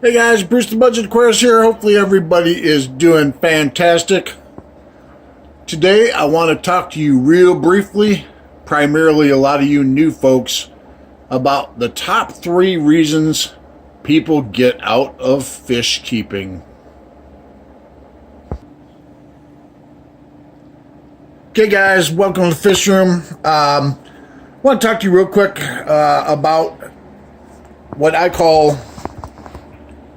Hey guys, Bruce the Budget Aquarius here. Hopefully everybody is doing fantastic. Today I want to talk to you real briefly, primarily a lot of you new folks, about the top 3 reasons people get out of fish keeping. Okay guys, welcome to the fish room. I want to talk to you real quick about what I call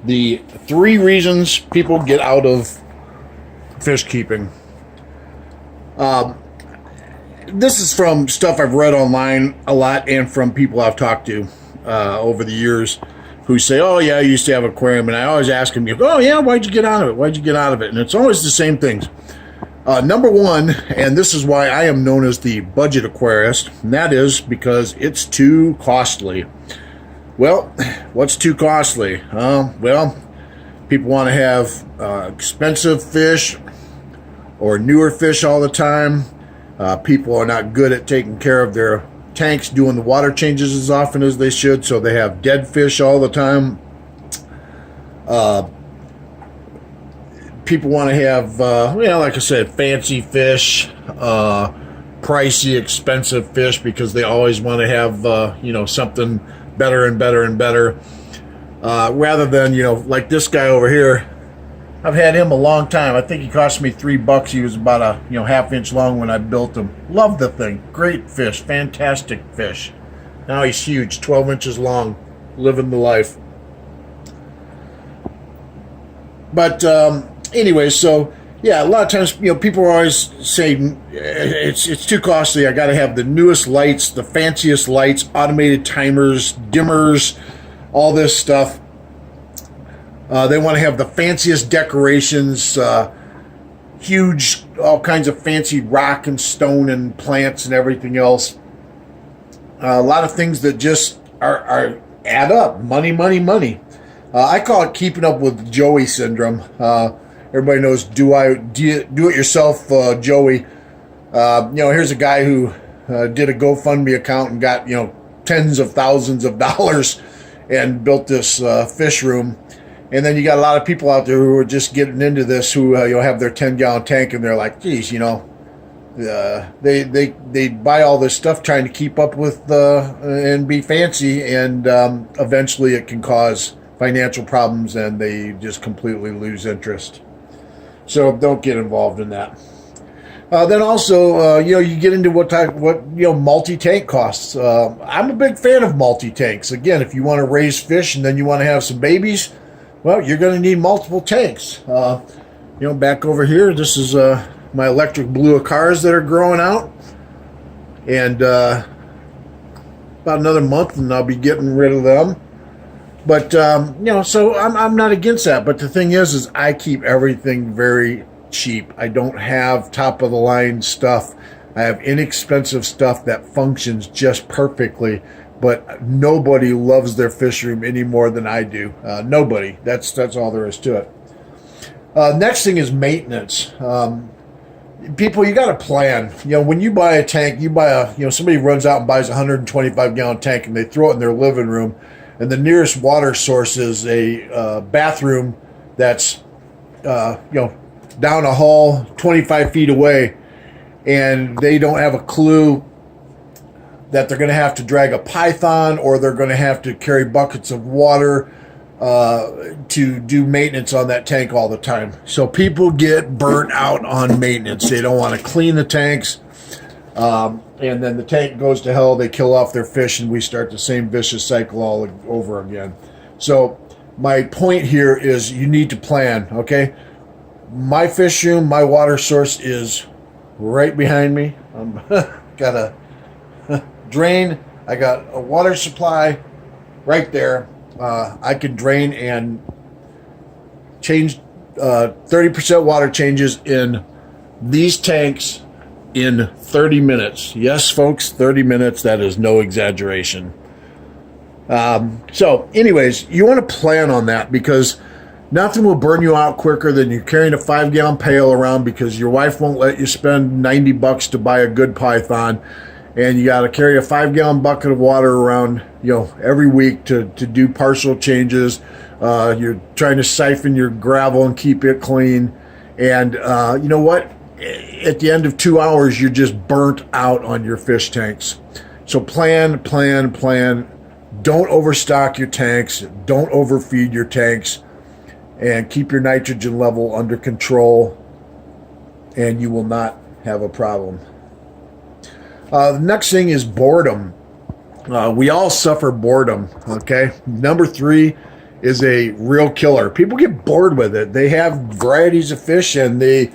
the 3 reasons people get out of fish keeping. This is from stuff I've read online a lot and from people I've talked to over the years who say, oh yeah, I used to have an aquarium, and I always ask them, oh yeah, why'd you get out of it? Why'd you get out of it? And it's always the same things. Number one, and this is why I am known as the budget aquarist, and that is because it's too costly. Well, what's too costly? Well, people want to have expensive fish or newer fish all the time. People are not good at taking care of their tanks, doing the water changes as often as they should, so they have dead fish all the time. People want to have, like I said, fancy fish, pricey, expensive fish, because they always want to have, something better and better and better, rather than, like this guy over here. I've had him a long time. I think he cost me $3. He was about a half-inch long when I built him. Love the thing. Great fish, fantastic fish. Now he's huge, 12 inches long, living the life. But anyway, so yeah, a lot of times people are always saying it's too costly. I got to have the newest lights, the fanciest lights, automated timers, dimmers, all this stuff. They want to have the fanciest decorations, huge, all kinds of fancy rock and stone and plants and everything else. A lot of things that just are add up. Money, money, money. I call it keeping up with Joey syndrome. Everybody knows do it yourself Joey. Here's a guy who did a GoFundMe account and got tens of thousands of dollars and built this fish room. And then you got a lot of people out there who are just getting into this, who have their 10-gallon tank, and they're like, geez, they buy all this stuff trying to keep up with and be fancy, and eventually it can cause financial problems, and they just completely lose interest. So don't get involved in that. Then also, you get into what multi-tank costs. I'm a big fan of multi-tanks. Again, if you want to raise fish and then you want to have some babies, well, you're going to need multiple tanks. Back over here, this is my electric blue cars that are growing out, and about another month, and I'll be getting rid of them. But, so I'm not against that. But the thing is I keep everything very cheap. I don't have top-of-the-line stuff. I have inexpensive stuff that functions just perfectly. But nobody loves their fish room any more than I do. Nobody. That's all there is to it. Next thing is maintenance. People, you got to plan. When you buy a tank, somebody runs out and buys a 125-gallon tank, and they throw it in their living room. And the nearest water source is a bathroom that's, down a hall 25 feet away. And they don't have a clue that they're going to have to drag a python, or they're going to have to carry buckets of water to do maintenance on that tank all the time. So people get burnt out on maintenance. They don't want to clean the tanks. And then the tank goes to hell, they kill off their fish, and we start the same vicious cycle all over again. So my point here is you need to plan, okay? My fish room, my water source is right behind me. Got a drain, I got a water supply right there. I can drain and change 30% water changes in these tanks in 30 minutes. Yes, folks, 30 minutes. That is no exaggeration. So anyways, you want to plan on that, because nothing will burn you out quicker than you carrying a 5-gallon pail around because your wife won't let you spend $90 to buy a good python. and you got to carry a 5-gallon bucket of water around, every week to do partial changes. You're trying to siphon your gravel and keep it clean. And you know what? At the end of 2 hours, you're just burnt out on your fish tanks. So plan. Don't overstock your tanks. Don't overfeed your tanks. And keep your nitrogen level under control. And you will not have a problem. The next thing is boredom. We all suffer boredom, okay? Number 3 is a real killer. People get bored with it. They have varieties of fish, and they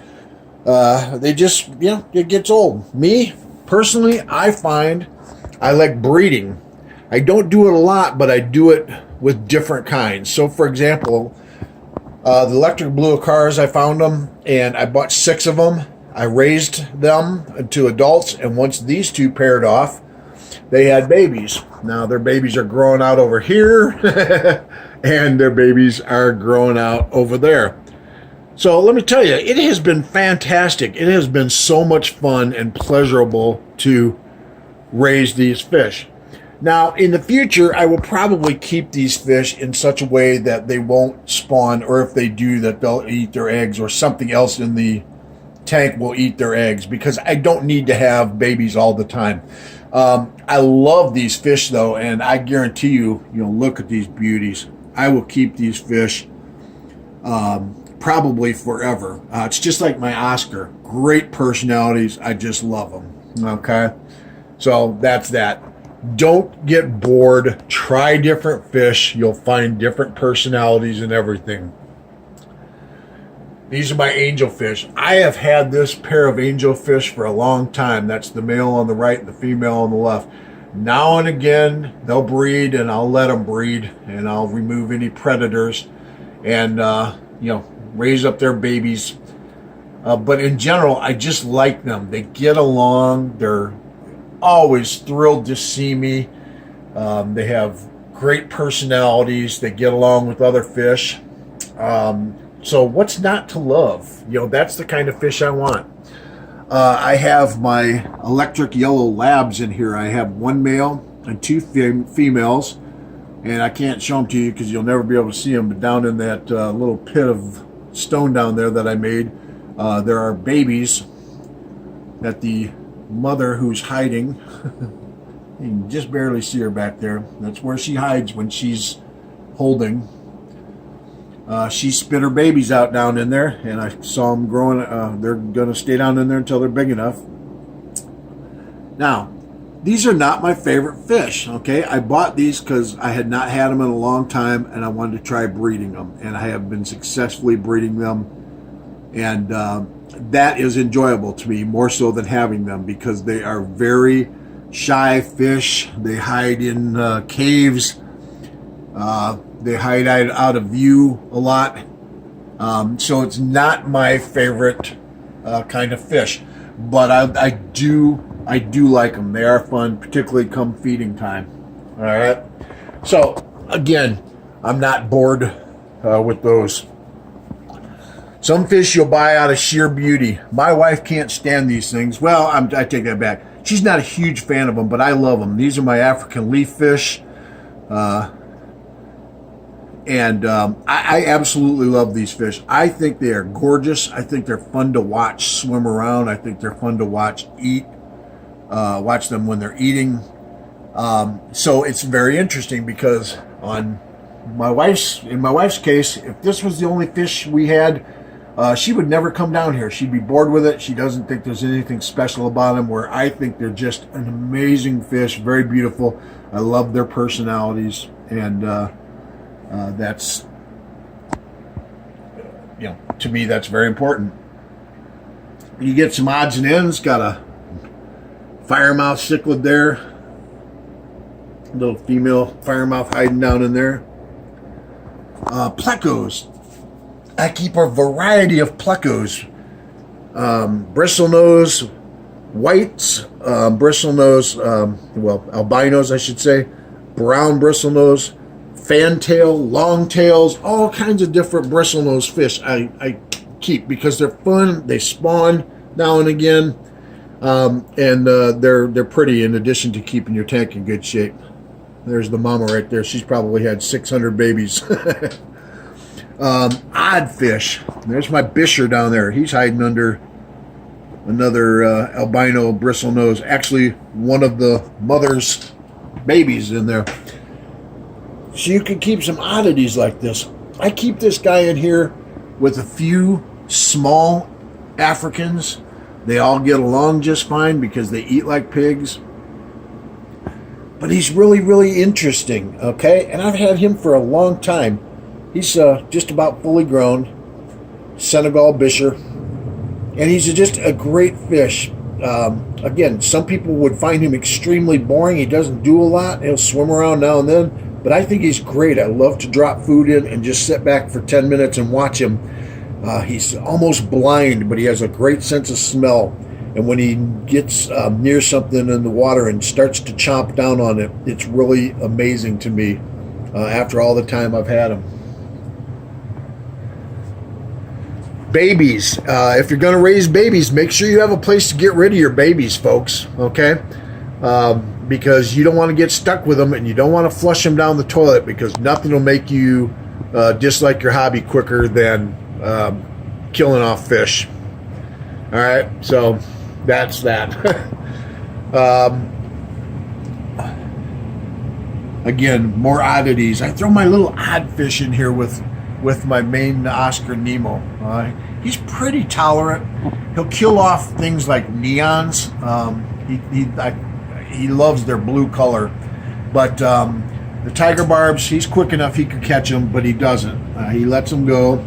just, it gets old. Me, personally, I find I like breeding. I don't do it a lot, but I do it with different kinds. So, for example, the electric blue cars, I found them, and I bought 6 of them. I raised them to adults, and once these 2 paired off, they had babies. Now their babies are growing out over here, and their babies are growing out over there. So let me tell you, it has been fantastic. It has been so much fun and pleasurable to raise these fish. Now, in the future, I will probably keep these fish in such a way that they won't spawn, or if they do, that they'll eat their eggs, or something else in the tank will eat their eggs, because I don't need to have babies all the time. I love these fish, though, and I guarantee you, look at these beauties. I will keep these fish probably forever. It's just like my Oscar. Great personalities. I just love them. Okay? So that's that. Don't get bored. Try different fish. You'll find different personalities and everything. These are my angelfish. I have had this pair of angelfish for a long time. That's the male on the right and the female on the left. Now and again, they'll breed, and I'll let them breed, and I'll remove any predators and, raise up their babies. But in general, I just like them. They get along. They're always thrilled to see me. They have great personalities. They get along with other fish. So what's not to love? That's the kind of fish I want. I have my electric yellow labs in here. I have 1 male and 2 females, and I can't show them to you because you'll never be able to see them, but down in that little pit of stone down there that I made, there are babies that the mother, who's hiding, you can just barely see her back there. That's where she hides when she's holding. She spit her babies out down in there, and I saw them growing. They're going to stay down in there until they're big enough. Now, these are not my favorite fish, okay? I bought these because I had not had them in a long time, and I wanted to try breeding them, and I have been successfully breeding them, and that is enjoyable to me, more so than having them, because they are very shy fish. They hide in caves. They hide out of view a lot. So it's not my favorite kind of fish. But I do like them. They are fun, particularly come feeding time. All right. So, again, I'm not bored with those. Some fish you'll buy out of sheer beauty. My wife can't stand these things. Well, I take that back. She's not a huge fan of them, but I love them. These are my African leaf fish. And I absolutely love these fish. I think they are gorgeous. I think they're fun to watch swim around. I think they're fun to watch eat. Watch them when they're eating. So it's very interesting because in my wife's case, if this was the only fish we had, she would never come down here. She'd be bored with it. She doesn't think there's anything special about them, where I think they're just an amazing fish, very beautiful. I love their personalities, and that's, to me, that's very important. You get some odds and ends. Got a firemouth cichlid there. Little female firemouth hiding down in there. Plecos. I keep a variety of plecos. Bristlenose whites, bristlenose, albinos, I should say. Brown bristlenose, fantail, longtails, all kinds of different bristlenose fish I keep because they're fun. They spawn now and again. And they're pretty in addition to keeping your tank in good shape. There's the mama right there. She's probably had 600 babies. Odd fish. There's my bisher down there. He's hiding under another albino bristlenose. Actually, one of the mother's babies in there. So you can keep some oddities like this. I keep this guy in here with a few small Africans. They all get along just fine because they eat like pigs. But he's really, really interesting, okay? And I've had him for a long time. He's just about fully grown, Senegal bisher. And he's just a great fish. Again, some people would find him extremely boring. He doesn't do a lot. He'll swim around now and then. But I think he's great. I love to drop food in and just sit back for 10 minutes and watch him. He's almost blind, but he has a great sense of smell. And when he gets near something in the water and starts to chomp down on it, it's really amazing to me after all the time I've had him. Babies. If you're going to raise babies, make sure you have a place to get rid of your babies, folks, okay? Because you don't want to get stuck with them, and you don't want to flush them down the toilet, because nothing will make you dislike your hobby quicker than killing off fish. All right, so that's that. Again, more oddities. I throw my little odd fish in here with my main Oscar Nemo. He's pretty tolerant. He'll kill off things like neons. He loves their blue color. But the tiger barbs, he's quick enough he could catch them, but he doesn't. He lets them go.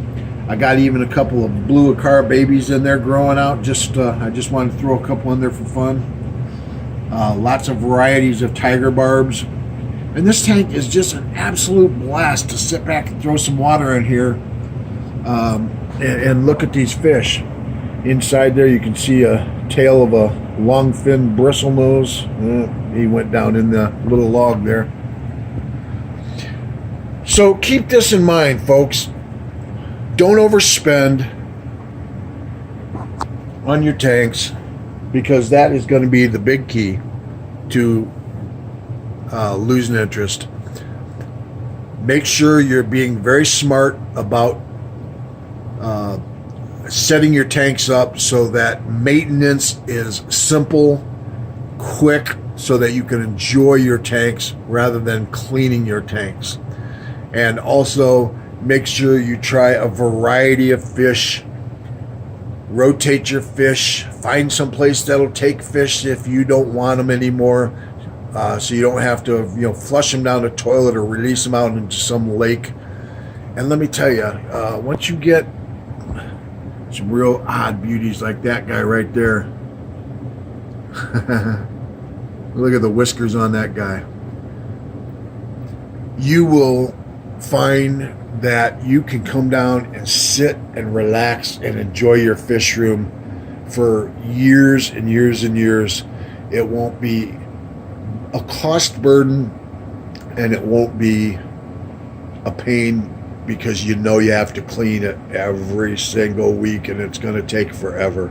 I got even a couple of blue Acar babies in there growing out. I just wanted to throw a couple in there for fun. Lots of varieties of tiger barbs. And this tank is just an absolute blast to sit back and throw some water in here and look at these fish. Inside there you can see a tail of a long-fin bristlenose. He went down in the little log there. So keep this in mind, folks. Don't overspend on your tanks, because that is going to be the big key to losing interest. Make sure you're being very smart about setting your tanks up so that maintenance is simple, quick, so that you can enjoy your tanks rather than cleaning your tanks. And also make sure you try a variety of fish. Rotate your fish. Find some place that'll take fish if you don't want them anymore, so you don't have to flush them down the toilet or release them out into some lake. And let me tell you, once you get some real odd beauties like that guy right there, look at the whiskers on that guy, you will find that you can come down and sit and relax and enjoy your fish room for years and years and years. It won't be a cost burden, and it won't be a pain, because you have to clean it every single week, and it's going to take forever.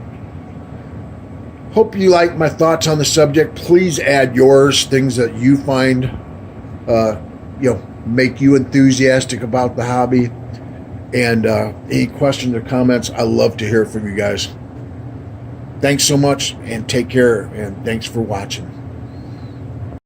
Hope you like my thoughts on the subject. Please add yours, things that you find make you enthusiastic about the hobby. And any questions or comments, I love to hear from you guys. Thanks so much, and take care, and thanks for watching.